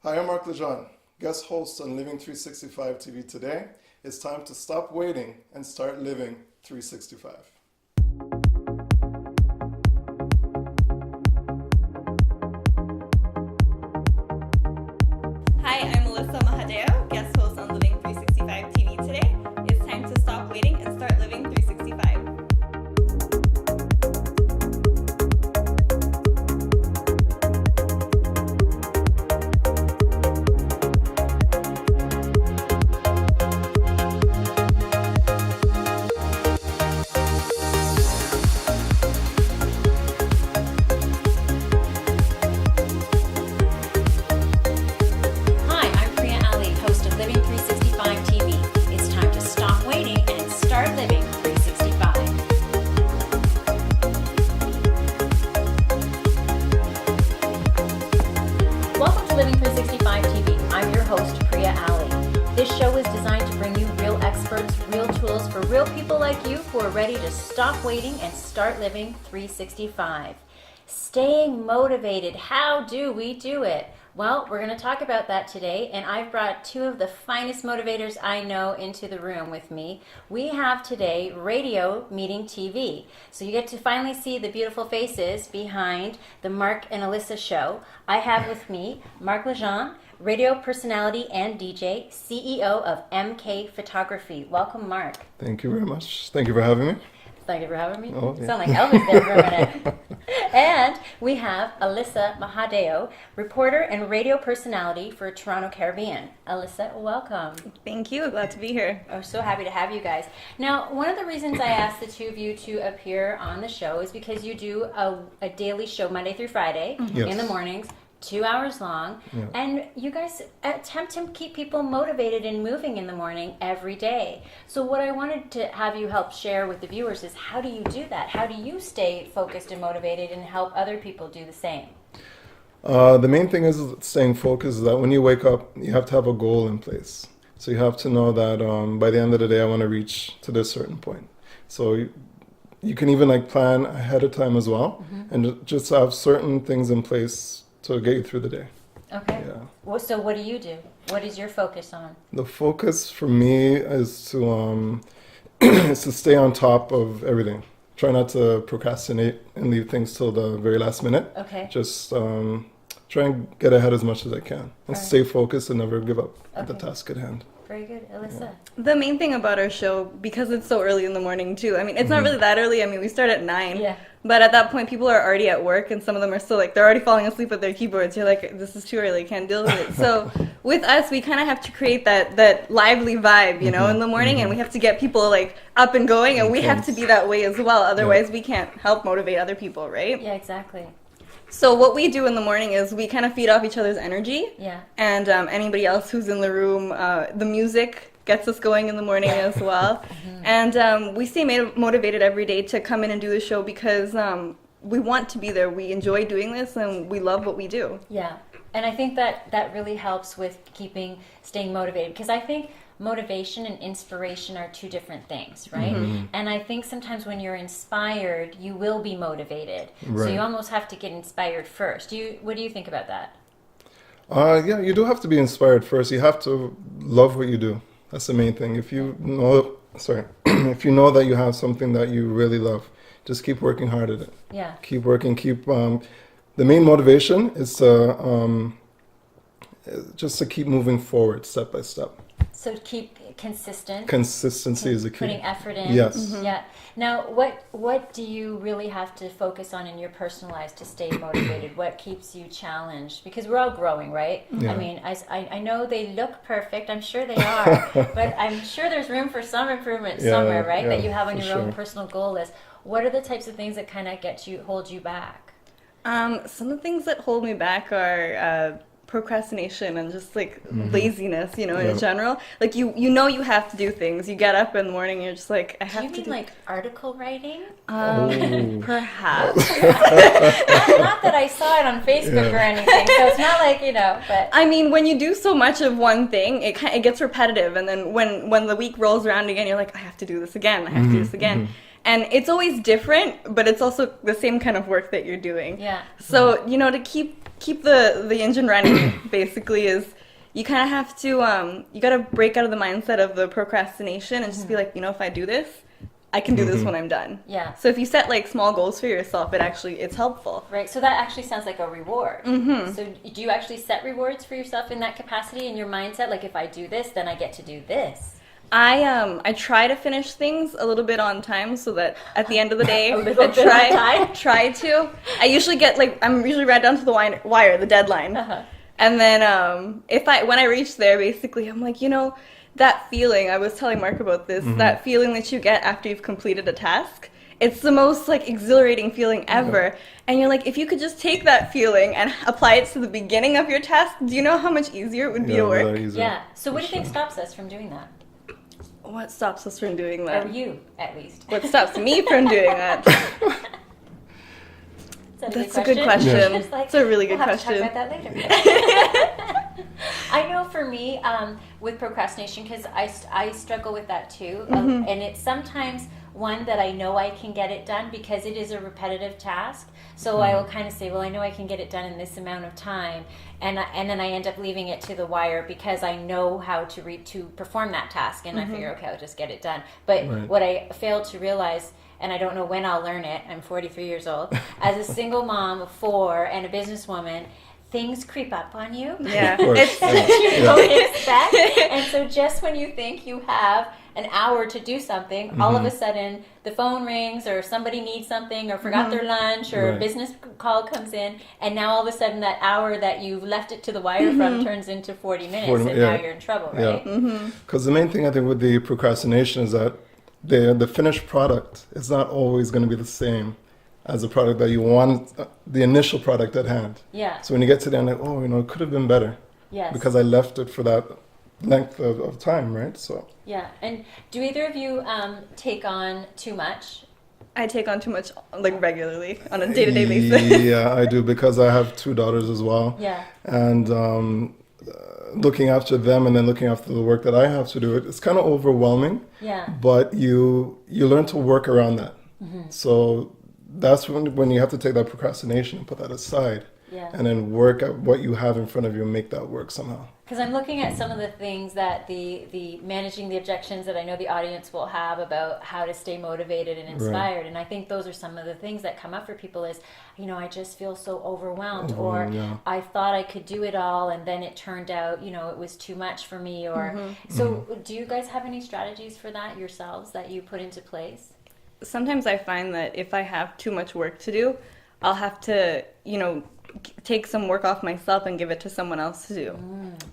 Hi, I'm Mark Legendre, guest host on Living 365 TV today. It's time to stop waiting and start living 365. Hi, I'm Alyssa Mahadeo, guest host on Living 365 TV today. It's time to stop waiting and start living 365. Hi, I'm Priya, host of Living 365 TV. It's time to stop waiting and start living 365. Welcome to Living 365 TV. I'm your host, Priya. This show is designed to bring you real experts, real tools for real people like you who are ready to stop waiting and start living 365. Staying motivated, how do we do it? Well, we're going to talk about that today, and I've brought two of the finest motivators I know into the room with me. We have today radio meeting TV. So you get to finally see the beautiful faces behind the Mark and Alyssa show. I have with me Mark Legendre, radio personality and DJ, CEO of MK Photography. Welcome, Mark. Thank you very much. Thank you for having me. Thank you for having me. Oh, yeah. Sound like Elvis there for a minute. And we have Alyssa Mahadeo, reporter and radio personality for Toronto Caribbean. Alyssa, welcome. Thank you. Glad to be here. I'm so happy to have you guys. Now, one of the reasons I asked the two of you to appear on the show is because you do a daily show Monday through Friday Yes. in the mornings, 2 hours long, Yeah. and you guys attempt to keep people motivated and moving in the morning every day. So what I wanted to have you help share with the viewers is, how do you do that? How do you stay focused and motivated and help other people do the same? The main thing is staying focused, is that when you wake up, you have to have a goal in place. So you have to know that by the end of the day, I want to reach to this certain point. So you can even plan ahead of time as well, and just have certain things in place to get you through the day. Okay. Yeah. Well, so what do you do? What is your focus on? The focus for me is to is to stay on top of everything. Try not to procrastinate and leave things till the very last minute. Okay. Just try and get ahead as much as I can, and Right. stay focused and never give up at the Okay. task at hand. Very good. Alyssa? The main thing about our show, because it's so early in the morning too, I mean, it's not really that early. I mean, we start at 9. Yeah. But at that point, people are already at work, and some of them are still they're already falling asleep at their keyboards. You're like, this is too early, can't deal with it. So with us, we kind of have to create that lively vibe, in the morning, and we have to get people up and going, and we have to be that way as well. Otherwise, we can't help motivate other people, right? Yeah, exactly. So what we do in the morning is we kind of feed off each other's energy, Yeah. and anybody else who's in the room, the music gets us going in the morning as well. And we stay motivated every day to come in and do the show because we want to be there. We enjoy doing this, and we love what we do. Yeah, and I think that really helps with staying motivated, because I think motivation and inspiration are two different things, right? And I think sometimes when you're inspired, you will be motivated. So Right. you almost have to get inspired first. What do you think about that? Yeah, you do have to be inspired first. You have to love what you do. That's the main thing. If you know, if you know that you have something that you really love, just keep working hard at it. Yeah. Keep working. The main motivation is to just to keep moving forward step by step. So keep consistent. Consistency is the key. Putting effort in. Yes. Yeah. Now, what do you really have to focus on in your personal lives to stay motivated? What keeps you challenged? Because we're all growing, right? Yeah. I mean, I know they look perfect. I'm sure they are, but I'm sure there's room for some improvement somewhere, right? That you have on for your own sure. personal goal list. What are the types of things that kind of hold you back? Some of the things that hold me back are procrastination and just laziness, in general. You have to do things. You get up in the morning and you're just I Do have you to mean do like article writing? perhaps. Not that I saw it on Facebook or anything, so it's not but I mean, when you do so much of one thing, it gets repetitive, and then when the week rolls around again, you're like, I have to do this again. I have to do this again. And it's always different, but it's also the same kind of work that you're doing. Yeah. So, to keep keep the engine running, basically, is you kind of have to, you got to break out of the mindset of the procrastination and just be like, you know, if I do this, I can do this when I'm done. Yeah. So if you set like small goals for yourself, it's helpful. Right. So that actually sounds like a reward. So do you actually set rewards for yourself in that capacity in your mindset? Like if I do this, then I get to do this. I try to finish things a little bit on time so that at the end of the day, try to. I usually get I'm usually right down to the wire, the deadline. And then when I reach there, basically, I'm like, you know, that feeling, I was telling Mark about this, that feeling that you get after you've completed a task, it's the most like exhilarating feeling ever. And you're like, if you could just take that feeling and apply it to the beginning of your task, do you know how much easier it would be to work? Yeah. So what do you think stops us from doing that? What stops us from doing that? Or you, at least. What stops me from doing that? That's a good question. Like, it's a really good we'll have question. To talk about that later. I know for me, with procrastination, because I struggle with that too, and it's sometimes one that I know I can get it done because it is a repetitive task. So I will kind of say, well, I know I can get it done in this amount of time, and then I end up leaving it to the wire because I know how to perform that task, and I figure, okay, I'll just get it done. But what I fail to realize, and I don't know when I'll learn it, I'm 43 years old, as a single mom of 4 and a businesswoman, things creep up on you. Yeah. That you don't expect. And so just when you think you have an hour to do something, all of a sudden the phone rings or somebody needs something or forgot their lunch or a business call comes in, and now all of a sudden that hour that you left it to the wire from turns into 40 minutes and now you're in trouble, right? Because the main thing I think with the procrastination is that the finished product is not always going to be the same as the product that you want, the initial product at hand. Yeah. So when you get to the end, like, oh, you know, it could have been better. Yes. Because I left it for that length of time, right? So. Yeah. And do either of you take on too much? I take on too much, like regularly, on a day-to-day basis. Yeah, I do, because I have 2 daughters as well. Yeah. And looking after them and then looking after the work that I have to do, it's kind of overwhelming. Yeah. But you learn to work around that. So that's when you have to take that procrastination and put that aside. Yeah. And then work at what you have in front of you and make that work somehow. Because I'm looking at some of the things that the managing the objections that I know the audience will have about how to stay motivated and inspired. Right. And I think those are some of the things that come up for people is, you know, I just feel so overwhelmed, or I thought I could do it all and then it turned out, you know, it was too much for me. Or so do you guys have any strategies for that yourselves that you put into place? Sometimes I find that if I have too much work to do, I'll have to, you know, take some work off myself and give it to someone else to do.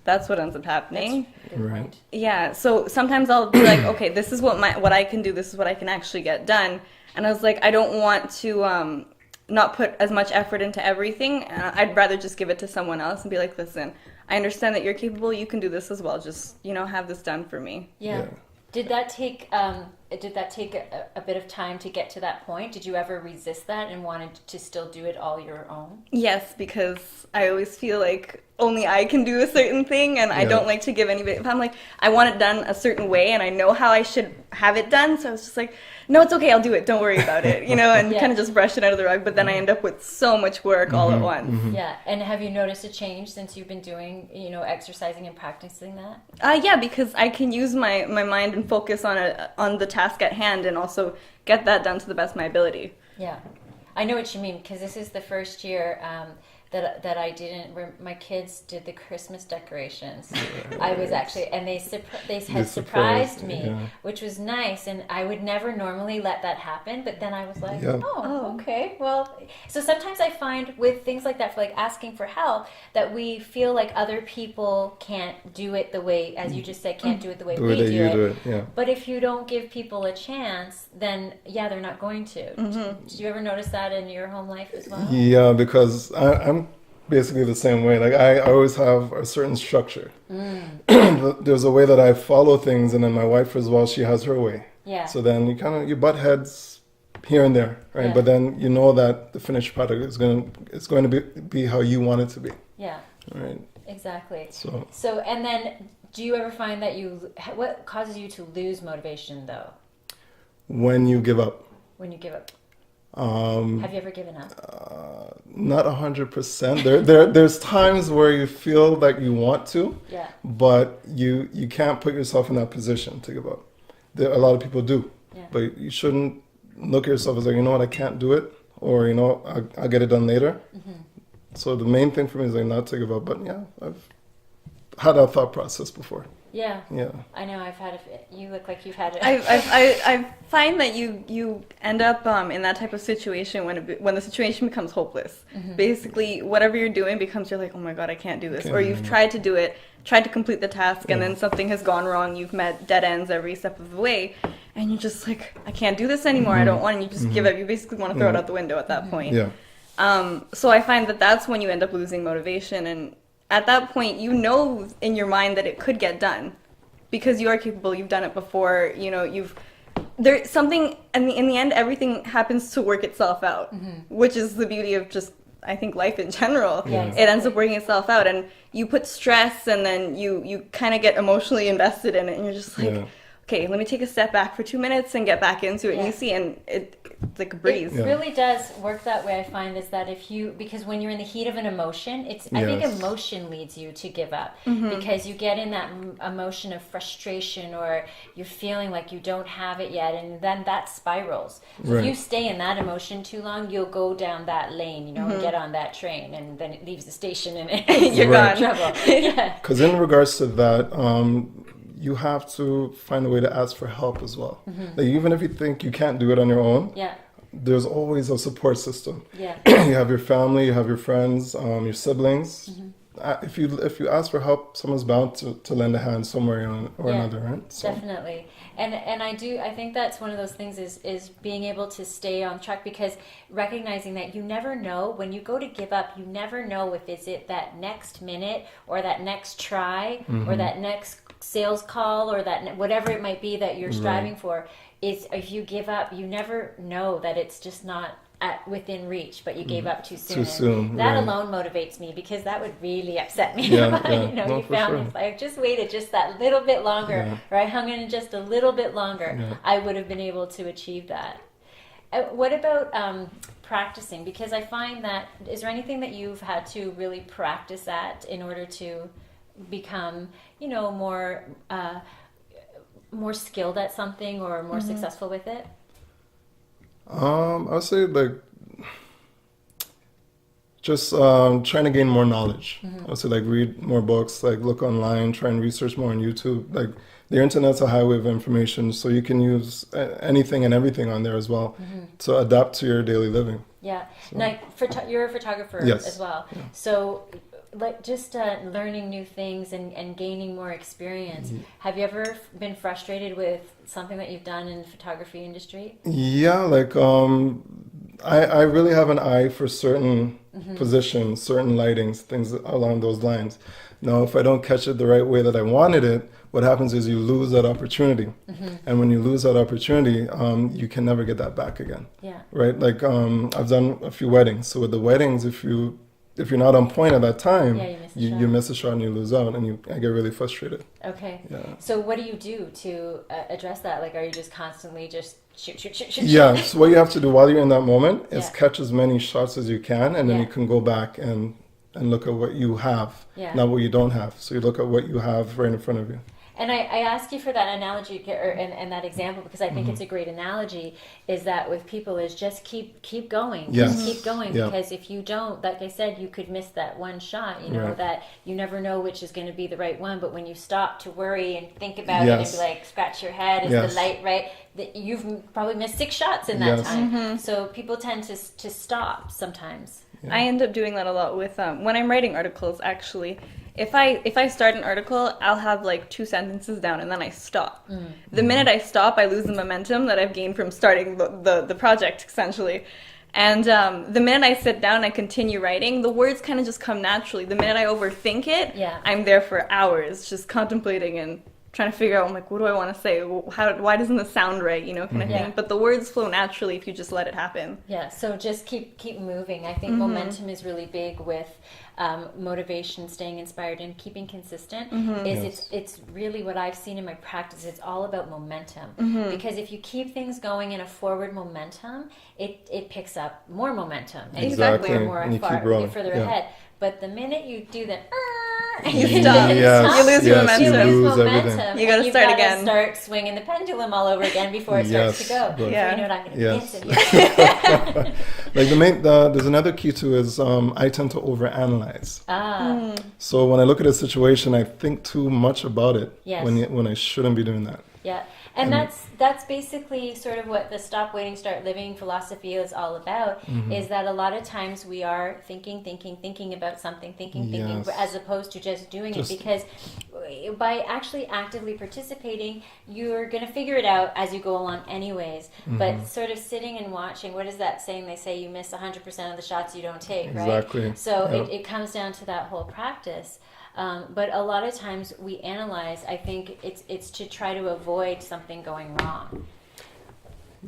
That's what ends up happening. That's a good point. Yeah, so sometimes I'll be like, okay, this is what I can do, this is what I can actually get done. And I was like, I don't want to not put as much effort into everything. I'd rather just give it to someone else and be like, listen, I understand that you're capable, you can do this as well. Just, you know, have this done for me. Yeah. Did that take a bit of time to get to that point? Did you ever resist that and wanted to still do it all your own? Yes, because I always feel like only I can do a certain thing, and I don't like to give anybody. If I'm like, I want it done a certain way, and I know how I should have it done, so I was just like, no, it's okay, I'll do it. Don't worry about it, you know, and kind of just brush it under the rug. But then I end up with so much work all at once. Yeah, and have you noticed a change since you've been doing, you know, exercising and practicing that? Yeah, because I can use my mind and focus on the task at hand, and also get that done to the best of my ability. Yeah, I know what you mean, because this is the first year that I didn't. Where my kids did the Christmas decorations. I was actually, and they had surprised me, which was nice. And I would never normally let that happen, but then I was like, oh, okay, well. So sometimes I find with things like that, for like asking for help, that we feel like other people can't do it the way, as you just said, can't do it the way we do it. Yeah. But if you don't give people a chance, then they're not going to. Did you ever notice that in your home life as well? Yeah, because I'm basically the same way. Like I always have a certain structure. There's a way that I follow things, and then my wife as well, she has her way. Yeah. So then you butt heads here and there, right? Yeah. But then you know that the finished product is going to be how you want it to be. Yeah. Right. Exactly. So and then do you ever find that what causes you to lose motivation though? When you give up. When you give up. Have you ever given up? Not 100%. There's times where you feel like you want to, Yeah. but you can't put yourself in that position to give up. A lot of people do, Yeah. but you shouldn't look at yourself as like, you know what, I can't do it, or I'll get it done later. So the main thing for me is like not to give up. But yeah, I've had that thought process before. Yeah. Yeah. I know I've had you look like you've had it. I find that you end up in that type of situation when the situation becomes hopeless. Basically, whatever you're doing becomes, you're like, oh my god, I can't do this. Or you've tried to do it, tried to complete the task, and then something has gone wrong. You've met dead ends every step of the way, and you're just like, I can't do this anymore. I don't want. And you just give up. You basically want to throw it out the window at that point. Yeah. So I find that that's when you end up losing motivation, and at that point, you know in your mind that it could get done because you are capable. You've done it before. There's something, and in the end, everything happens to work itself out, which is the beauty of just, I think, life in general. Yeah, It ends up working itself out, and you put stress, and then you kind of get emotionally invested in it, and you're just like, okay, let me take a step back for 2 minutes and get back into it. And you see, and it's like a breeze. It really does work that way. I find is that because when you're in the heat of an emotion, I think emotion leads you to give up because you get in that emotion of frustration, or you're feeling like you don't have it yet, and then that spirals. So if you stay in that emotion too long, you'll go down that lane, and get on that train, and then it leaves the station, and you're gone. in trouble. Yeah. Because in regards to that, you have to find a way to ask for help as well. Like, even if you think you can't do it on your own, there's always a support system. Yeah. You have your family, you have your friends, your siblings. If you ask for help, someone's bound to lend a hand somewhere or another, right? So. Definitely. And I think that's one of those things is being able to stay on track, because recognizing that you never know when you go to give up, you never know if it's that next minute or that next try or that next sales call or that whatever it might be that you're striving for. Is if you give up, you never know that it's just not within reach, but you gave up too soon. Too soon. That alone motivates me, because that would really upset me. Yeah, You found it's like, just waited just that little bit longer, or I hung in just a little bit longer, I would have been able to achieve that. What about practicing? Because I find that, is there anything that you've had to really practice at in order to become, more skilled at something or more successful with it? I would say like just trying to gain more knowledge. I would say like read more books, like look online, try and research more on YouTube. Like the internet's a highway of information, so you can use anything and everything on there as well to adapt to your daily living. Yeah. So. Now, you're a photographer as well. Yeah. So like just learning new things and gaining more experience. Have you ever been frustrated with something that you've done in the photography industry? Yeah, like I really have an eye for certain positions, certain lightings, things along those lines. Now, if I don't catch it the right way that I wanted it, what happens is you lose that opportunity. And when you lose that opportunity, you can never get that back again. Yeah. Right? Like I've done a few weddings. So with the weddings, if you're not on point at that time, you miss a shot and you lose out, and I get really frustrated. Okay. Yeah. So what do you do to address that? Like, are you just constantly just shoot? Yeah. So what you have to do while you're in that moment is catch as many shots as you can, and then you can go back and look at what you have, not what you don't have. So you look at what you have right in front of you. And I ask you for that analogy and that example because I think it's a great analogy, is that with people is just keep going. Yes. Just keep going, because if you don't, like I said, you could miss that one shot, that you never know which is going to be the right one. But when you stop to worry and think about it and be like, scratch your head, is the light right? You've probably missed 6 shots in that time. So people tend to stop sometimes. Yeah. I end up doing that a lot with when I'm writing articles, actually. If I start an article, I'll have like 2 sentences down and then I stop. The minute I stop, I lose the momentum that I've gained from starting the project, essentially. And the minute I sit down and I continue writing, the words kind of just come naturally. The minute I overthink it, I'm there for hours just contemplating and trying to figure out, I'm like, what do I want to say? Why doesn't this sound right? You know, kind of thing. But the words flow naturally if you just let it happen. Yeah, so just keep moving. I think momentum is really big with motivation, staying inspired, and keeping consistent. It's really what I've seen in my practice. It's all about momentum, because if you keep things going in a forward momentum, it picks up more momentum, and Exactly. you're more And you keep you're rolling. further ahead. But the minute you do the You stop. You lose your momentum. You lose everything. You gotta start again. Start swinging the pendulum all over again before it starts to go. Good. Yeah. So you know what I'm going to Yes. dance. Like there's another key to is I tend to overanalyze. So when I look at a situation, I think too much about it Yes. when I shouldn't be doing that. Yeah, and that's basically sort of what the stop waiting, start living philosophy is all about. Is that a lot of times we are thinking about something, thinking, Yes. as opposed to just doing it. Because by actually actively participating, you're going to figure it out as you go along, anyways. But sort of sitting and watching, what is that saying? They say you miss 100% of the shots you don't take, right? Exactly. So Yeah. it comes down to that whole practice. But a lot of times we analyze. I think it's to try to avoid something going wrong.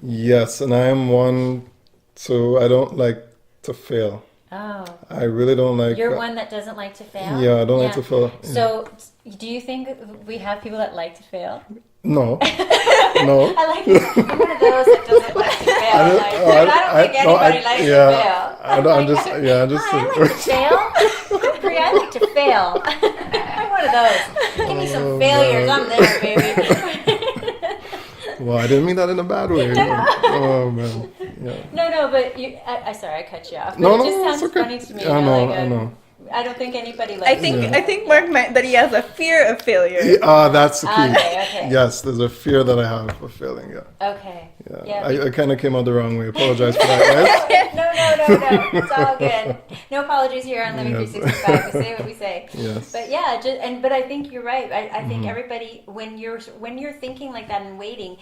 Yes, and I am one, so I don't like to fail. Oh, I really don't like. you're one that doesn't like to fail? Yeah, I don't like to fail. Yeah. So do you think we have people that like to fail? No, no. I like I'm one of those that doesn't like to fail. I don't think anybody likes to fail. I'm just. I like to fail. Priya, I like to fail. I'm one of those. Give me some failures. man. I'm there, baby. Well, I didn't mean that in a bad way. Oh man. Yeah. No, but I sorry, I cut you off. But No, it just no, sounds it's okay. funny to me. I you know, like I know. I don't think anybody likes I think to Yeah. I think Mark meant that he has a fear of failure. That's the key. Okay. Yes, there's a fear that I have of failing. Yeah. Okay. Yeah. I kind of came out the wrong way. Apologize for that, guys. No. It's all good. No apologies here on Living Yes. 365. We say what we say. Yes. But yeah, but I think you're right. I think everybody, when you're thinking like that and waiting,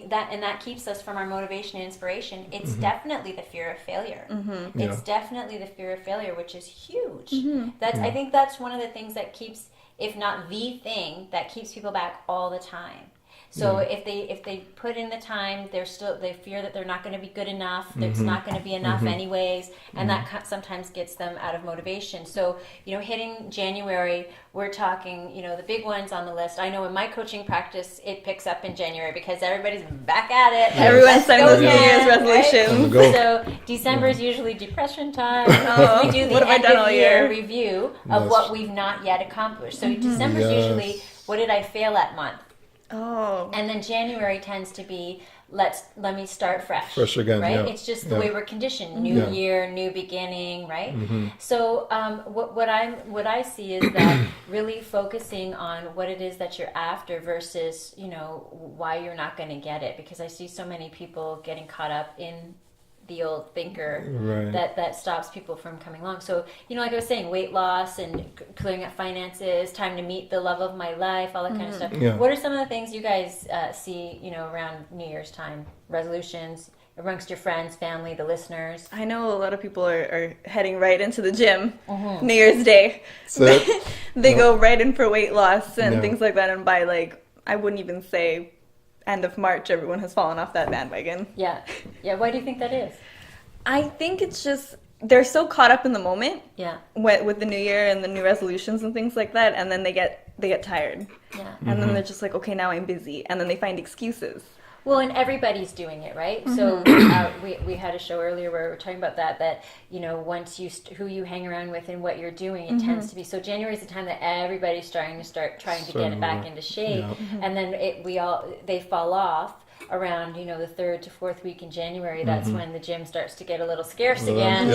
that keeps us from our motivation and inspiration. It's definitely the fear of failure. It's definitely the fear of failure, which is huge. I think that's one of the things that keeps, if not the thing, that keeps people back all the time. So if they put in the time, they fear that they're not going to be good enough. It's not going to be enough anyways, and that sometimes gets them out of motivation. So hitting January, we're talking the big ones on the list. I know in my coaching practice, it picks up in January because everybody's back at it. Everyone sends us New again, Year's right? resolutions. Go. So December is usually depression time. Oh, We do the what have I end done of all year year? review of Yes. what we've not yet accomplished. So December is usually, what did I fail at month? Oh. And then January tends to be let me start fresh. Fresh again, right? yeah. It's just the Yeah. way we're conditioned. New Yeah. year, new beginning, right? So what I see is that really focusing on what it is that you're after versus why you're not going to get it, because I see so many people getting caught up in the old thinker Right. that stops people from coming along. So, like I was saying, weight loss and clearing up finances, time to meet the love of my life, all that kind of stuff. Yeah. What are some of the things you guys see, around New Year's time? Resolutions amongst your friends, family, the listeners? I know a lot of people are heading right into the gym New Year's Day. So, They go right in for weight loss and Yeah. things like that, and by I wouldn't even say end of March, everyone has fallen off that bandwagon. Yeah. Why do you think that is? I think it's just they're so caught up in the moment Yeah. with the new year and the new resolutions and things like that, and then they get tired, Yeah. and then they're just like, okay, now I'm busy, and then they find excuses. Well, and everybody's doing it, right? So we had a show earlier where we were talking about that once who you hang around with and what you're doing, it tends to be. So January is the time that everybody's trying to get it back into shape, and then they fall off around the 3rd to 4th week in January. That's when the gym starts to get a little scarce again.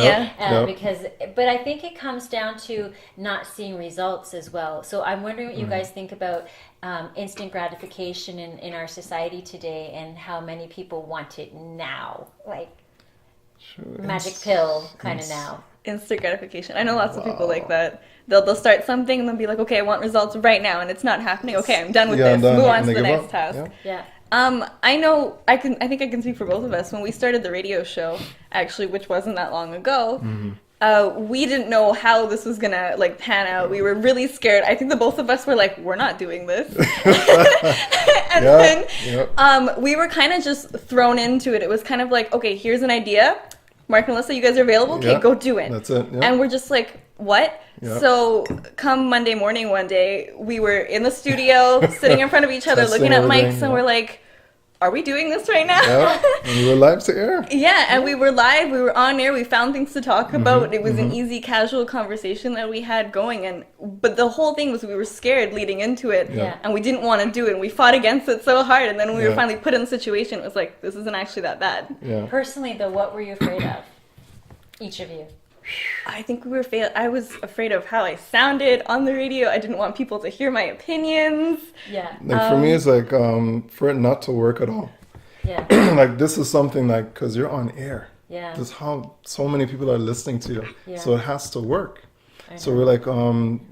But I think it comes down to not seeing results as well. So I'm wondering what you guys think about instant gratification in our society today, and how many people want it now, like magic pill kind of now. Instant gratification. I know lots of people like that. They'll start something and they'll be like, okay, I want results right now, and it's not happening. Okay, I'm done with this. Move on to the next task. Yeah. I know. I think I can speak for both of us. When we started the radio show, actually, which wasn't that long ago, we didn't know how this was gonna like pan out. We were really scared. I think the both of us were like, we're not doing this. And then we were kind of just thrown into it. It was kind of like, okay, here's an idea. Mark and Alyssa, you guys are available? Okay, go do it. That's it. And we're just like, what? So come Monday morning one day, we were in the studio, sitting in front of each other, looking at mics, and we're like, are we doing this right now? And we were live to air. And we were live, we were on air, we found things to talk about. It was an easy, casual conversation that we had going, but the whole thing was we were scared leading into it, and we didn't want to do it, and we fought against it so hard, and then when we were finally put in the situation, it was like, this isn't actually that bad. Personally, though, what were you afraid of? Each of you? I think I was afraid of how I sounded on the radio. I didn't want people to hear my opinions. Like for me, it's like for it not to work at all. Like this is something like, because you're on air. This is how so many people are listening to you. So it has to work. So we're like,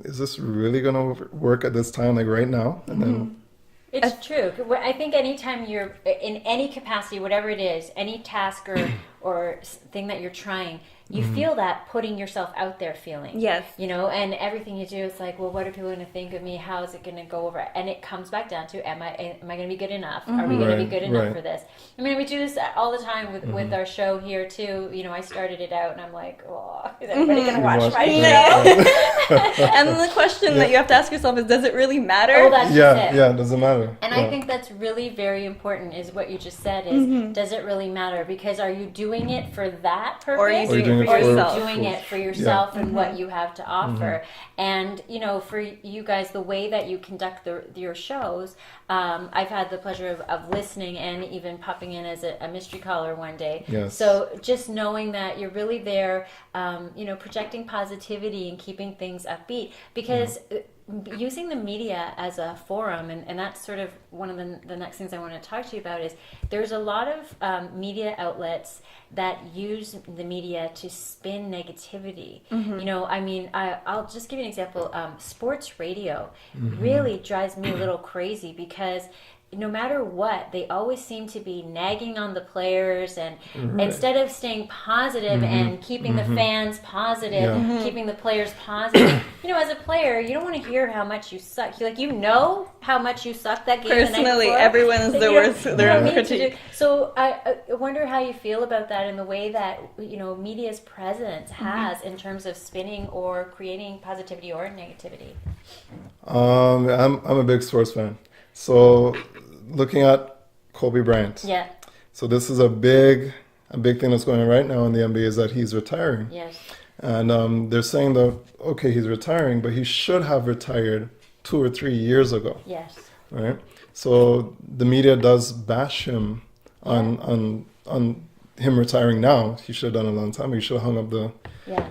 is this really gonna work at this time, like right now? And then it's true. I think anytime you're in any capacity, whatever it is, any task or thing that you're trying, you feel that putting yourself out there feeling. You know, and everything you do is like, well, what are people going to think of me? How is it going to go over? And it comes back down to, am I going to be good enough? Are we going to be good enough for this? I mean, we do this all the time with our show here too. You know, I started it out and I'm like, oh, is anybody going to watch my show? And then the question that you have to ask yourself is, does it really matter? Oh, that's it. It doesn't matter. And I think that's really very important, is what you just said, is does it really matter? Because are you doing it for that purpose? Or are you doing it for yourself? Doing it for yourself and what you have to offer. And, you know, for you guys, the way that you conduct your shows, I've had the pleasure of listening and even popping in as a mystery caller one day. So just knowing that you're really there, you know, projecting positivity and keeping things upbeat, because using the media as a forum, and that's sort of one of the next things I want to talk to you about, is there's a lot of media outlets that use the media to spin negativity. You know, I mean, I'll just give you an example. Sports radio really drives me a little crazy, because no matter what, they always seem to be nagging on the players, and instead of staying positive and keeping the fans positive, keeping the players positive. You know, as a player, you don't want to hear how much you suck. You know how much you suck that game. Personally, everyone's the worst. Their own critique. So I wonder how you feel about that, and the way that, you know, media's presence has in terms of spinning or creating positivity or negativity. I'm a big sports fan. So looking at Kobe Bryant. So this is a big thing that's going on right now in the NBA, is that he's retiring. And they're saying that, okay, he's retiring, but he should have retired 2 or 3 years ago. Right? So the media does bash him on him retiring now. He should have done it a long time. He should have hung up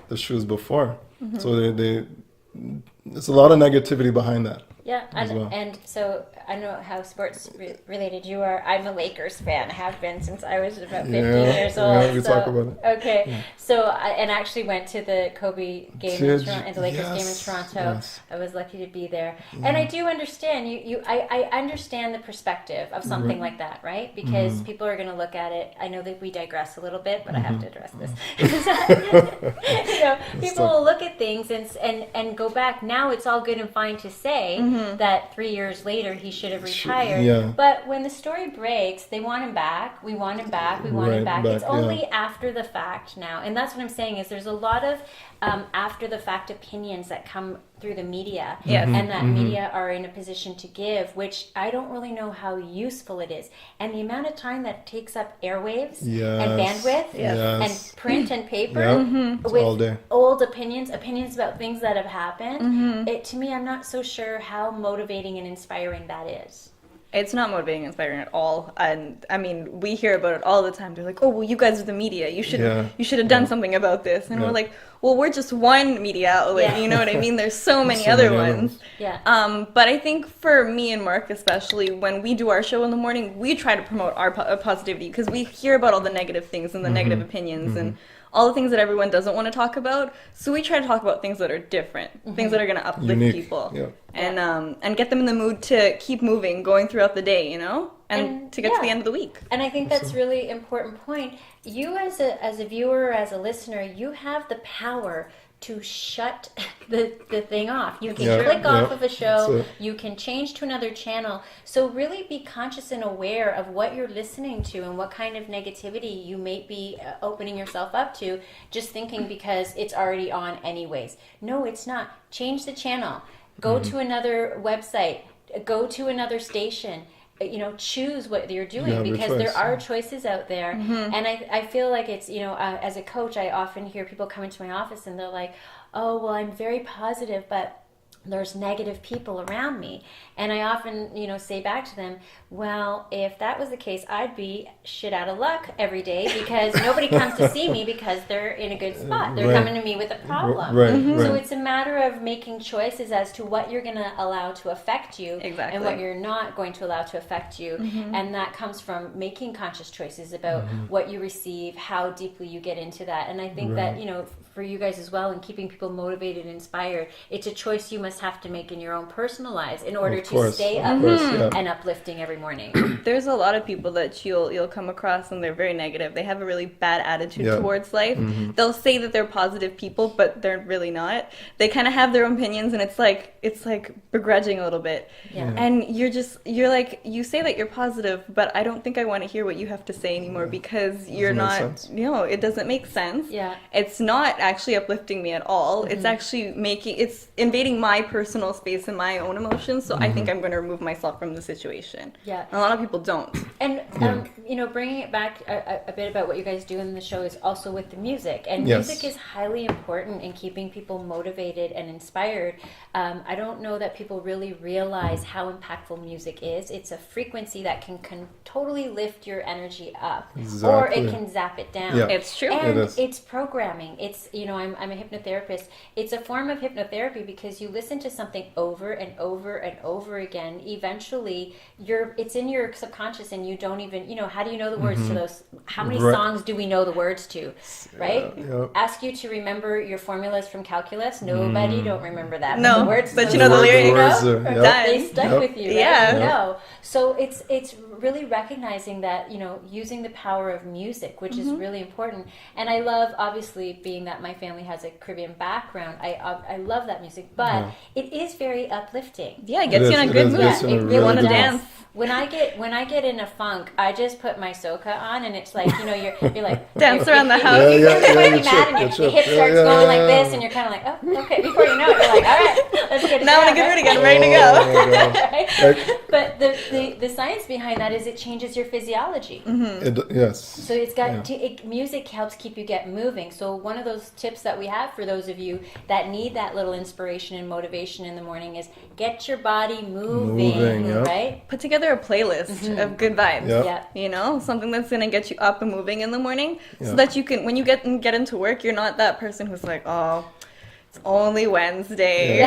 the shoes before. So there's a lot of negativity behind that. And so I don't know how sports related you are. I'm a Lakers fan. I have been since I was about 15 years old. We talk about it. Okay. So I actually went to the Kobe game in Toronto, and the Lakers game in Toronto. I was lucky to be there. And I do understand I understand the perspective of something like that, right? Because people are going to look at it. I know that we digress a little bit, but I have to address this. You know, people will look at things and go back. Now it's all good and fine to say that 3 years later he should have retired. But when the story breaks, they want him back. We want him back. We want him back. It's only after the fact now. And that's what I'm saying, is there's a lot of after the fact opinions that come through the media, and that media are in a position to give, which I don't really know how useful it is. And the amount of time that takes up airwaves and bandwidth and print and paper with all day. Old opinions about things that have happened, to me, I'm not so sure how motivating and inspiring that is. It's not motivating and inspiring at all. And I mean, we hear about it all the time. They're like, oh, well, you guys are the media. You should have done something about this. And we're like, well, we're just one media outlet. You know what I mean? There's so many other ones. But I think for me and Mark especially, when we do our show in the morning, we try to promote our positivity, because we hear about all the negative things and the negative opinions and all the things that everyone doesn't want to talk about. So we try to talk about things that are different, things that are going to uplift people, and get them in the mood to keep moving, going throughout the day, you know? and to get to the end of the week. And I think that's really important point. You as a viewer, as a listener, you have the power to shut the thing off. You can click off of a show. You can change to another channel. So really be conscious and aware of what you're listening to and what kind of negativity you may be opening yourself up to, just thinking because it's already on anyways. No, it's not. Change the channel. Go to another website. Go to another station. Choose what you're doing, because there are choices out there. And I feel like it's, as a coach, I often hear people come into my office and they're like, oh, well, I'm very positive, but there's negative people around me. And I often, say back to them, well, if that was the case, I'd be shit out of luck every day, because nobody comes to see me because they're in a good spot. They're coming to me with a problem. So it's a matter of making choices as to what you're going to allow to affect you and what you're not going to allow to affect you. And that comes from making conscious choices about what you receive, how deeply you get into that. And I think that, for you guys as well, and keeping people motivated and inspired, it's a choice you must have to make in your own personal lives in order to stay up and uplifting every morning. There's a lot of people that you'll come across and they're very negative. They have a really bad attitude towards life. They'll say that they're positive people, but they're really not. They kind of have their own opinions, and it's like begrudging a little bit. And you're like, you say that you're positive, but I don't think I want to hear what you have to say anymore, because you're not, it doesn't make sense. It's not actually uplifting me at all. It's actually it's invading my personal space and my own emotions, so I think I'm going to remove myself from the situation. And a lot of people don't. And bringing it back a bit about what you guys do in the show is also with the music, and music is highly important in keeping people motivated and inspired. I don't know that people really realize how impactful music is. It's a frequency that can totally lift your energy up, or it can zap it down. It's true. And it's programming. It's, I'm a hypnotherapist. It's a form of hypnotherapy, because you listen to something over and over and over again. Eventually, it's in your subconscious, and you don't even, how do you know the words to those? How many songs do we know the words to, right? Ask you to remember your formulas from calculus. Nobody don't remember that. No, the words, but the lyrics, they stuck with you, right? So it's really recognizing that, using the power of music, which is really important. And I love, obviously, being that my family has a Caribbean background, I love that music, but it is very uplifting. It gets you in a good mood. You want to dance. When I get in a funk, I just put my soca on, and it's like, you're like dance around the house. You're mad, and your hip starts going like this, and you're kind of like, oh, okay. Before you know it, you're like, all right, let's get it. Now I'm in a good mood again, I'm ready to go. Right? But the science behind that is it changes your physiology. So it's got music helps keep you get moving. So one of those tips that we have for those of you that need that little inspiration and motivation in the morning is get your body moving. Right? Put together a playlist of good vibes. Something that's going to get you up and moving in the morning, so that you can, when you get into work, you're not that person who's like, oh, it's only Wednesday.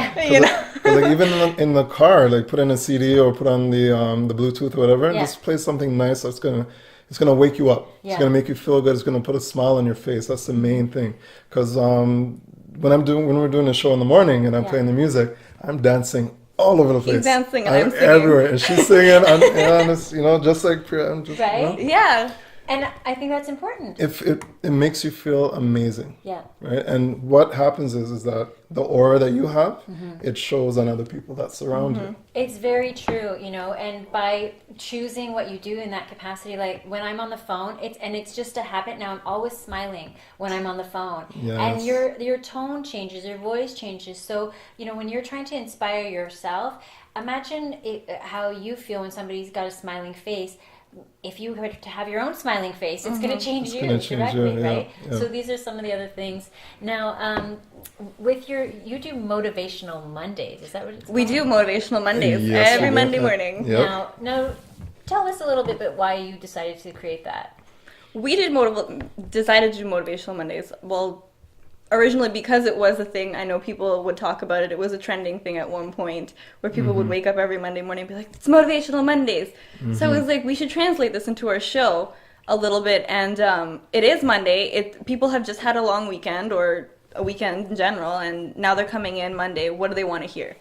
Like even in the car, like put in a CD or put on the Bluetooth or whatever, and just play something nice that's gonna wake you up. It's gonna make you feel good. It's gonna put a smile on your face. That's the main thing. Because when we're doing a show in the morning and I'm playing the music, I'm dancing all over the place. He's dancing and I'm singing everywhere, and she's singing. And just like Priya, I'm just And I think that's important. If it makes you feel amazing. Right? And what happens is that the aura that you have, it shows on other people that surround you. It's very true, and by choosing what you do in that capacity, like when I'm on the phone, it's just a habit now. I'm always smiling when I'm on the phone. And your tone changes, your voice changes. So, when you're trying to inspire yourself, imagine how you feel when somebody's got a smiling face. If you were to have your own smiling face, it's going to change you directly, right? So these are some of the other things. Now, you do motivational Mondays. Is that what it's called? We do motivational Mondays every Monday morning. Now, tell us a little bit about why you decided to create that. We decided to do motivational Mondays. Well, originally, because it was a thing, I know people would talk about it. It was a trending thing at one point where people would wake up every Monday morning and be like, it's Motivational Mondays. So it was like, we should translate this into our show a little bit. And it is Monday. People have just had a long weekend or a weekend in general, and now they're coming in Monday. What do they want to hear?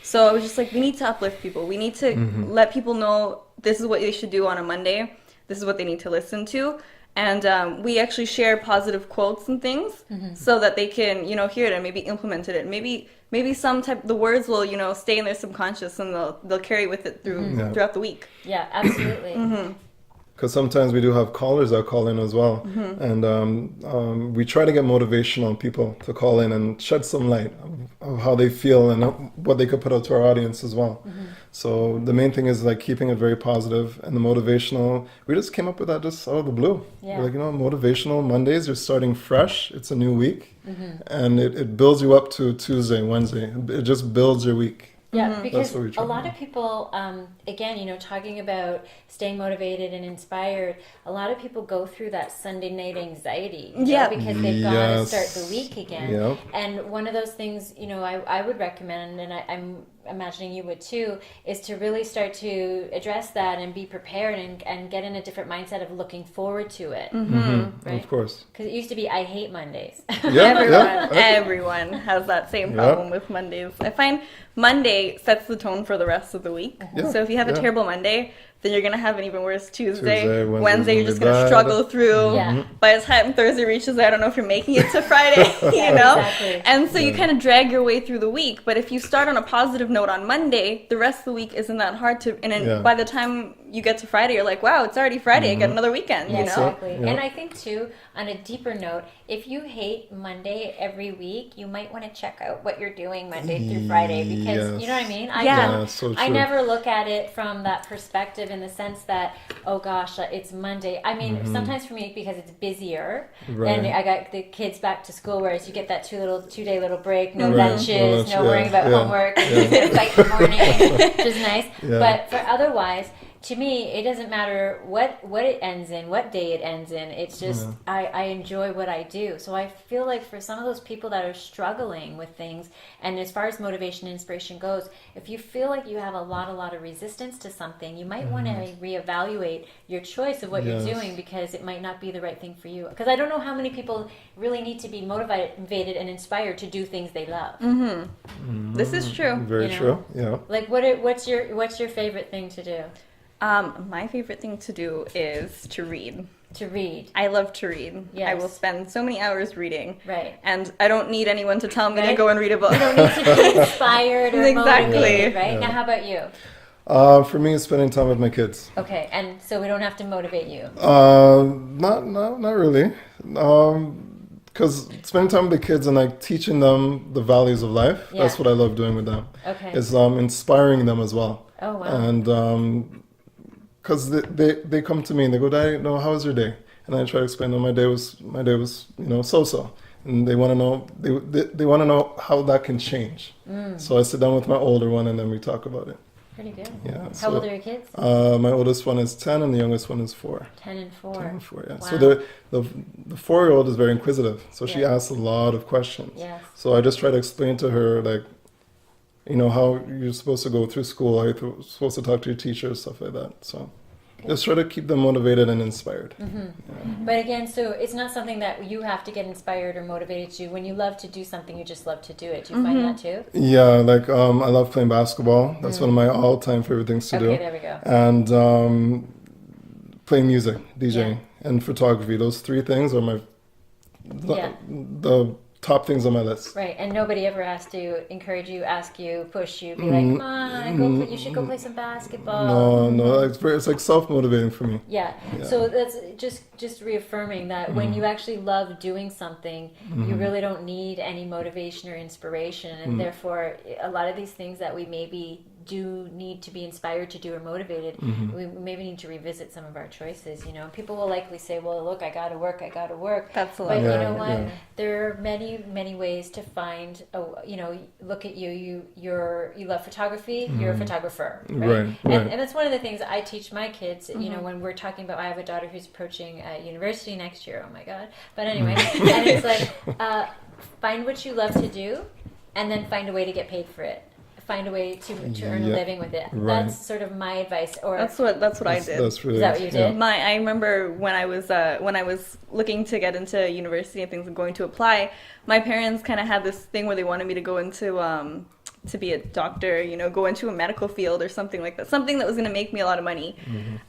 So I was just like, we need to uplift people. We need to let people know this is what they should do on a Monday. This is what they need to listen to. And we actually share positive quotes and things so that they can, hear it and maybe implement it. Maybe the words will, stay in their subconscious and they'll carry with it throughout the week. Yeah, absolutely. Because sometimes we do have callers that call in as well. And we try to get motivational people to call in and shed some light of how they feel and what they could put out to our audience as well. So the main thing is like keeping it very positive, and the motivational, we just came up with that just out of the blue. Yeah. We're like, motivational Mondays, you're starting fresh, it's a new week, and it builds you up to Tuesday, Wednesday. It just builds your week. Yeah, because what we try a lot to of people, again, talking about staying motivated and inspired, a lot of people go through that Sunday night anxiety, because they've got to start the week again. Yep. And one of those things, I would recommend, and I'm imagining you would too, is to really start to address that and be prepared and get in a different mindset of looking forward to it. Right? Of course. Because it used to be, I hate Mondays. Everyone has that same problem with Mondays. I find Monday sets the tone for the rest of the week. So if you have a terrible Monday, then you're going to have an even worse Tuesday. Wednesday, you're just going to struggle through. By the time Thursday reaches, I don't know if you're making it to Friday, Exactly. And so you kind of drag your way through the week. But if you start on a positive note on Monday, the rest of the week isn't that hard to, and then by the time you get to Friday, you're like, wow, it's already Friday. I get another weekend, Exactly. And I think too, on a deeper note, if you hate Monday every week, you might want to check out what you're doing Monday through Friday, because you know what I mean? I never look at it from that perspective in the sense that, oh gosh, it's Monday. I mean, sometimes for me, because it's busier, and I got the kids back to school, whereas you get that 2-day little break, no lunches, no worrying about homework, it's like the morning, which is nice. But for otherwise, to me, it doesn't matter what it ends in, what day it ends in. It's just, I enjoy what I do. So I feel like for some of those people that are struggling with things, and as far as motivation and inspiration goes, if you feel like you have a lot of resistance to something, you might want to reevaluate your choice of what you're doing, because it might not be the right thing for you. Because I don't know how many people really need to be motivated and inspired to do things they love. This is true. Very true. Yeah. Like what's your favorite thing to do? My favorite thing to do is to read. To read. I love to read. Yes. I will spend so many hours reading. Right. And I don't need anyone to tell me to go and read a book. You don't need to be inspired or motivated, right? Yeah. Now, how about you? For me, it's spending time with my kids. Okay, and so we don't have to motivate you. Not really. Because spending time with the kids and like teaching them the values of life, that's what I love doing with them. Okay. Is inspiring them as well. Oh, wow. And because they come to me and they go, Daddy, how was your day? And I try to explain to them my day was so-so. And they want to know they want to know how that can change. So I sit down with my older one and then we talk about it. Pretty good. Yeah. How old are your kids? My oldest one is 10 and the youngest one is 4. 10 and 4. 10 and 4, yeah. Wow. So the 4-year-old is very inquisitive. So she asks a lot of questions. Yes. So I just try to explain to her, like, how you're supposed to go through school, how you're supposed to talk to your teachers, stuff like that. So just try to keep them motivated and inspired. But again, so it's not something that you have to get inspired or motivated to. When you love to do something, you just love to do it. Do you find that too? Yeah, like I love playing basketball. That's one of my all-time favorite things to do. Okay, there we go. And playing music, DJing, and photography. Those 3 things are the top things on my list. Right, and nobody ever has to encourage you, ask you, push you, be like, come on, you should go play some basketball. No, it's like self-motivating for me. Yeah. So that's just reaffirming that when you actually love doing something, you really don't need any motivation or inspiration, and therefore a lot of these things that we maybe do need to be inspired to do or motivated, we maybe need to revisit some of our choices. People will likely say, well, look, I gotta work. That's a lot. But you know what? There are many ways to find look at you love photography, you're a photographer, right? And that's one of the things I teach my kids, when we're talking about, I have a daughter who's approaching university next year, oh my god, but anyway, and it's like find what you love to do and then find a way to get paid for it. Find a way to earn a living with it. Right. That's sort of my advice. Or that's what I did. That's really, is that what you did? I remember when I was looking to get into university and things and going to apply, my parents kind of had this thing where they wanted me to go into to be a doctor, you know, go into a medical field or something like that, something that was going to make me a lot of money.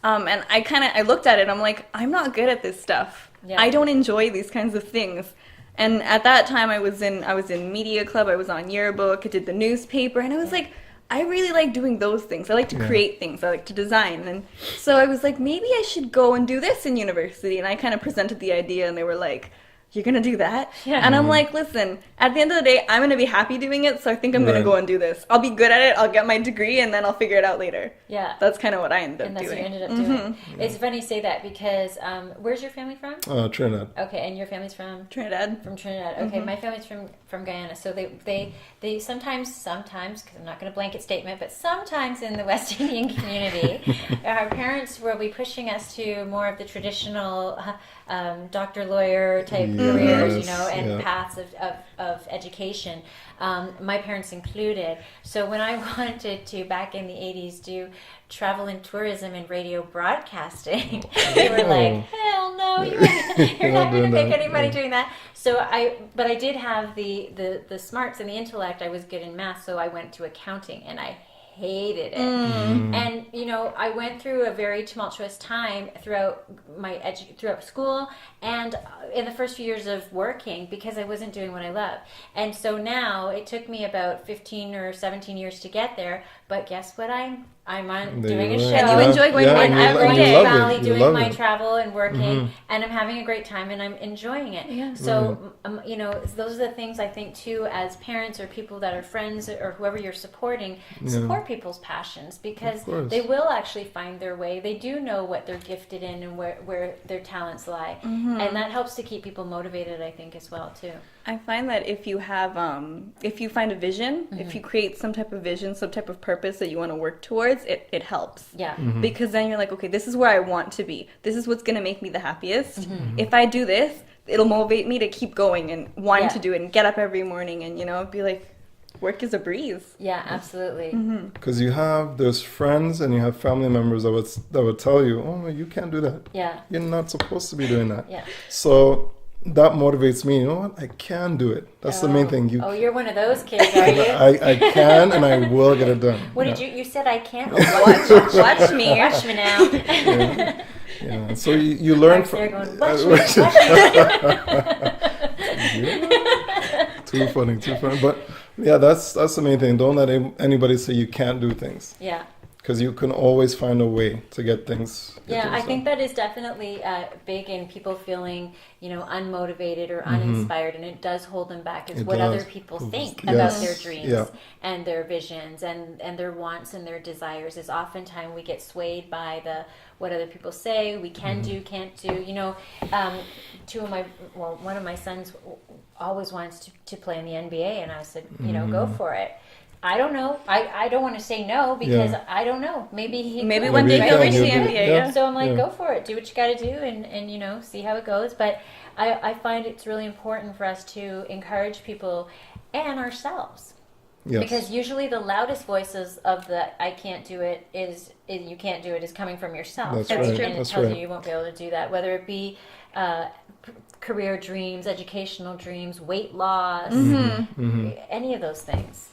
And I looked at it, I'm like, I'm not good at this stuff. Yeah. I don't enjoy these kinds of things. And at that time I was in media club, I was on yearbook, I did the newspaper, and I was like, I really like doing those things. I like to create things. I like to design. And so I was like, maybe I should go and do this in university. And I kind of presented the idea, and they were like, you're going to do that? Yeah. And I'm like, listen, at the end of the day, I'm going to be happy doing it, so I think I'm going to go and do this. I'll be good at it, I'll get my degree, and then I'll figure it out later. Yeah. That's kind of what I ended up And that's doing. what you ended up doing. It's funny you say that because where's your family from? Trinidad. Okay, and your family's from? Trinidad. From Trinidad. Okay, my family's from Guyana. So they sometimes, because I'm not going to blanket statement, but sometimes in the West Indian community, our parents will be pushing us to more of the traditional doctor, lawyer type careers, you know, and paths of education. My parents included. So when I wanted to, back in the 80s, do travel and tourism and radio broadcasting, they were like, hell no, you're not going to make any money doing that. So but I did have the smarts and the intellect. I was good in math, so I went to accounting, and I hated it. And you know, I went through a very tumultuous time throughout throughout school and in the first few years of working, because I wasn't doing what I love. And so now it took me about 15 or 17 years to get there, but guess what? I'm on doing a show. And you enjoy going and I'm going to love Valley it. doing my travel and working, and I'm having a great time, and I'm enjoying it. Yeah. So you know, those are the things I think too, as parents or people that are friends or whoever you're supporting, support people's passions, because they will actually find their way. They do know what they're gifted in and where their talents lie, and that helps to keep people motivated, I think, as well too. I find that if you have, if you find a vision, if you create some type of vision, some type of purpose that you want to work towards, it helps. Yeah. Because then you're like, okay, this is where I want to be. This is what's going to make me the happiest. If I do this, it'll motivate me to keep going and wanting to do it and get up every morning and, you know, be like, work is a breeze. Yeah, absolutely. Because there's friends and you have family members that would tell you, oh, no, you can't do that. Yeah. You're not supposed to be doing that. Yeah. So that motivates me. You know what? I can do it. That's the main thing. You're one of those kids, are you? I can, and I will get it done. What did you said I can't? Watch me. Watch me now. Yeah. So you learn from. They're going, watch me. Too funny. But yeah, that's the main thing. Don't let anybody say you can't do things. Yeah. Because you can always find a way to get things. Yeah, I think that is definitely big in people feeling, you know, unmotivated or uninspired, and it does hold them back. Is what other people think about their dreams and their visions and their wants and their desires. Is oftentimes we get swayed by what other people say we can do, can't do. You know, one of my sons always wants to play in the NBA, and I said, you know, go for it. I don't know. I don't want to say no because I don't know. Maybe one day he'll reach the NBA. Yeah. So I'm like, go for it. Do what you got to do, and you know, see how it goes. But I find it's really important for us to encourage people and ourselves. Yes. Because usually the loudest voices of the "I can't do it" is "you can't do it" is coming from yourself. That's right. And it tells you won't be able to do that, whether it be career dreams, educational dreams, weight loss, any of those things.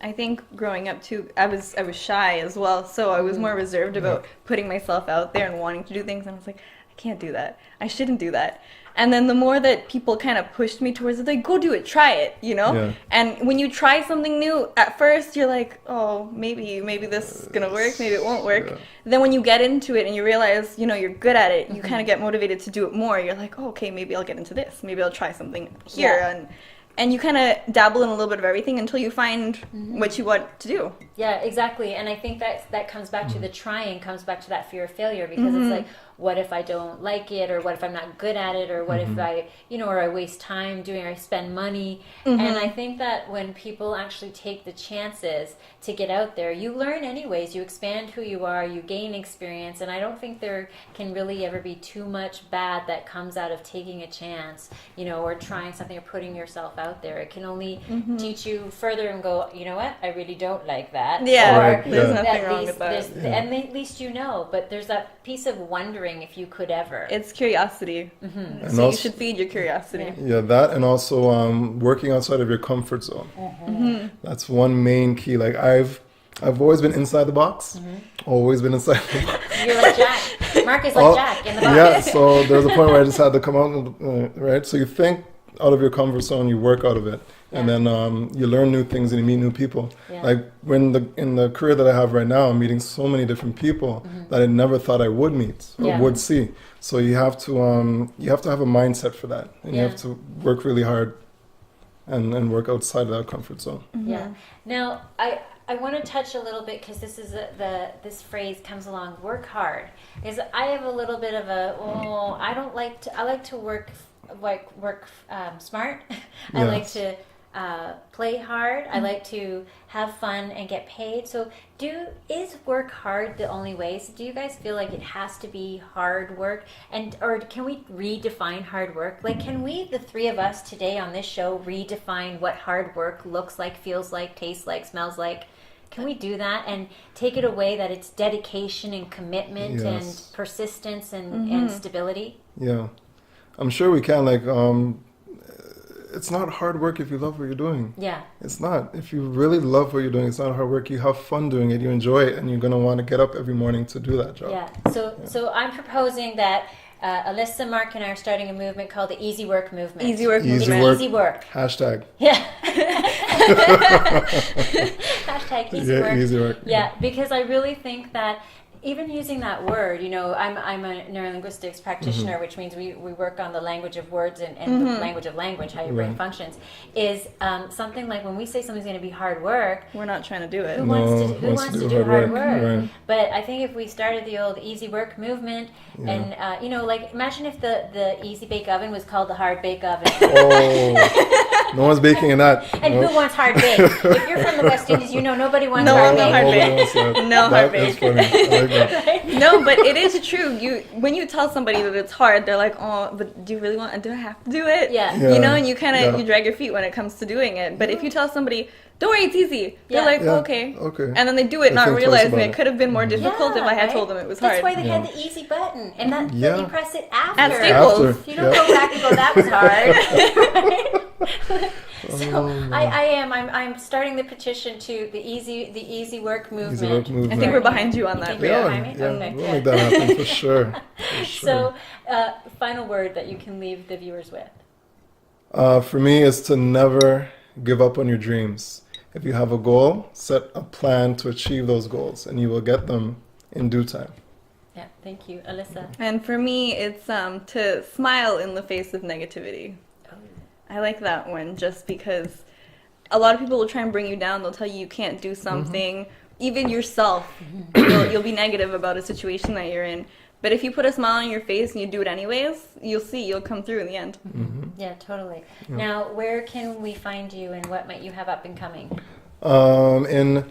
I think growing up too, I was shy as well, so I was more reserved about putting myself out there and wanting to do things, and I was like, I can't do that. I shouldn't do that. And then the more that people kind of pushed me towards it, like, go do it, try it, you know? Yeah. And when you try something new, at first you're like, oh, maybe this is gonna work, maybe it won't work. Yeah. Then when you get into it and you realize, you know, you're good at it, you kind of get motivated to do it more. You're like, oh, okay, maybe I'll get into this. Maybe I'll try something here. And you kind of dabble in a little bit of everything until you find what you want to do. Yeah, exactly. And I think that comes back to the trying, comes back to that fear of failure, because it's like, what if I don't like it, or what if I'm not good at it, or what if I, you know, or I waste time doing, or I spend money. And I think that when people actually take the chances to get out there, you learn anyways, you expand who you are, you gain experience, and I don't think there can really ever be too much bad that comes out of taking a chance, you know, or trying something or putting yourself out there. It can only teach you further and go, you know what, I really don't like that. Yeah, or there's nothing wrong with that. And at least you know, but there's that piece of wondering bring if you could ever? It's curiosity. And So you also, should feed your curiosity. yeah, that and also working outside of your comfort zone. That's one main key. Like I've always been inside the box. Always been inside the box. You're like Jack. Mark is like Jack in the box. Yeah, so there's a point where I just had to come out, right? So you think out of your comfort zone, you work out of it, and then you learn new things and you meet new people. Yeah. Like in the career that I have right now, I'm meeting so many different people that I never thought I would meet or would see. So you have to have a mindset for that, and you have to work really hard and work outside of that comfort zone. Yeah. Now, I want to touch a little bit because this is this phrase comes along. Work hard. Because I have a little bit of I like to work smart. I like to play hard. I like to have fun and get paid. So is work hard the only way? So do you guys feel like it has to be hard work? Or can we redefine hard work? Like, can we, the three of us today on this show, redefine what hard work looks like, feels like, tastes like, smells like? Can we do that and take it away that it's dedication and commitment and persistence and stability? Yeah, I'm sure we can. Like, it's not hard work if you love what you're doing. Yeah. It's not. If you really love what you're doing, it's not hard work. You have fun doing it. You enjoy it, and you're gonna want to get up every morning to do that job. Yeah. So I'm proposing that Alyssa, Mark, and I are starting a movement called the Easy Work Movement. Easy work Easy movement. work. Easy work. Hashtag. Yeah. Hashtag easy work. Easy work. Yeah, because I really think that even using that word, I'm a neurolinguistics practitioner, which means we work on the language of words and the language of language, how your brain functions, is something like when we say something's going to be hard work, We're not trying to do it. who wants to do hard work? Right. But I think if we started the old easy work movement, and like imagine if the easy bake oven was called the hard bake oven. Oh, no one's baking in that. And who wants hard bake? If you're from the West Indies, nobody wants No hard one bake. wants hard bake. No That hard is bake. funny. I like that. No, but it is true. When you tell somebody that it's hard, they're like, "Oh, but do you really want? Do I have to do it?" Yeah. Yeah. And you kind of you drag your feet when it comes to doing it. But if you tell somebody, "Don't worry, it's easy," they're like, Yeah. "Okay," Okay. and then they do it, They not think twice realizing about it it. could have been more difficult if I had right? told them it was That's hard. why they had the easy button, and that you press it after. At Staples. After. You don't go back and go, that was hard. So I'm starting the petition to the easy work movement. Easy work movement. I think we're behind you on You that. think Priya. we're behind me? Okay, we'll good. make that happen for sure. For So, sure. final word that you can leave the viewers with. For me, is to never give up on your dreams. If you have a goal, set a plan to achieve those goals, and you will get them in due time. Yeah, thank you, Alyssa. And for me, it's to smile in the face of negativity. I like that one just because a lot of people will try and bring you down. They'll tell you can't do something. Even yourself, you'll be negative about a situation that you're in. But if you put a smile on your face and you do it anyways, you'll come through in the end. Yeah, totally. Now, where can we find you and what might you have up and coming? In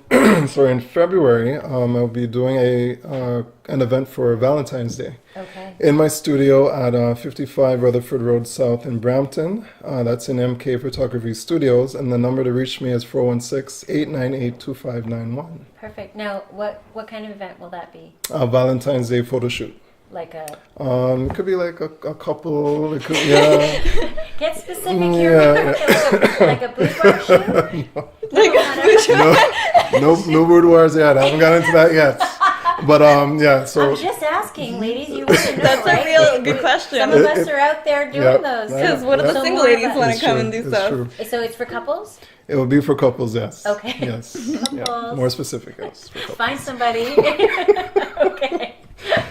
February, I'll be doing an event for Valentine's Day. Okay. In my studio at 55 Rutherford Road South in Brampton. That's in MK Photography Studios, and the number to reach me is 416-898-2591. Perfect. Now, what kind of event will that be? Valentine's Day photo shoot. Like a... It could be like a couple. It could, yeah. Get specific here. Like a boudoir shoot? No boudoirs yet. I haven't got into that yet. But yeah. So I'm just asking, ladies. You want to know, That's right? a real good question. Some of us are out there doing those. Because what if the So single more ladies about- want It's to come true, and do it's stuff? true. So it's for couples? It will be for couples, yes. Okay. Yes. Yeah. Couples. More specific, yes. For couples. Find somebody. Okay.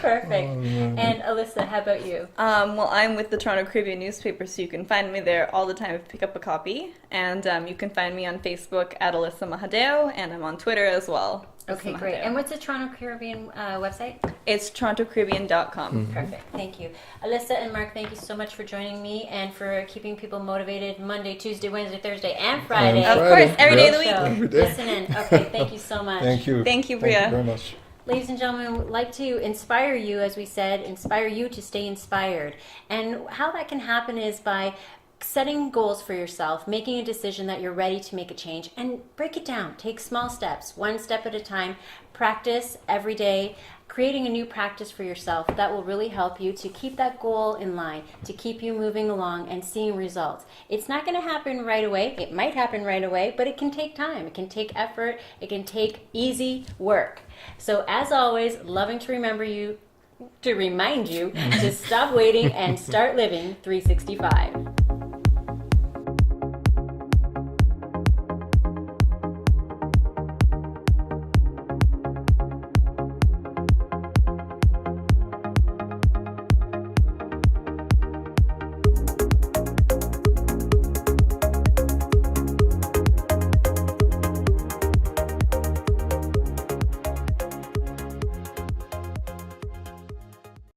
Perfect. And Alyssa, how about you? Well, I'm with the Toronto Caribbean newspaper, so you can find me there all the time if you pick up a copy. And you can find me on Facebook at Alyssa Mahadeo, and I'm on Twitter as well. Okay, Alyssa great. Mahadeo. And what's the Toronto Caribbean website? It's TorontoCaribbean.com. Perfect. Thank you. Alyssa and Mark, thank you so much for joining me and for keeping people motivated Monday, Tuesday, Wednesday, Thursday, and Friday. Of Friday. course, every day of the So, week. Every day. listen in. Okay, thank you so much. Thank you. Thank you, Thank Priya. you very much. Ladies and gentlemen, we'd like to inspire you, as we said, inspire you to stay inspired. And how that can happen is by setting goals for yourself, making a decision that you're ready to make a change, and break it down. Take small steps, one step at a time. Practice every day, creating a new practice for yourself that will really help you to keep that goal in line, to keep you moving along and seeing results. It's not going to happen right away. It might happen right away, but it can take time. It can take effort. It can take easy work. So as always, loving to remind you to stop waiting and start living 365.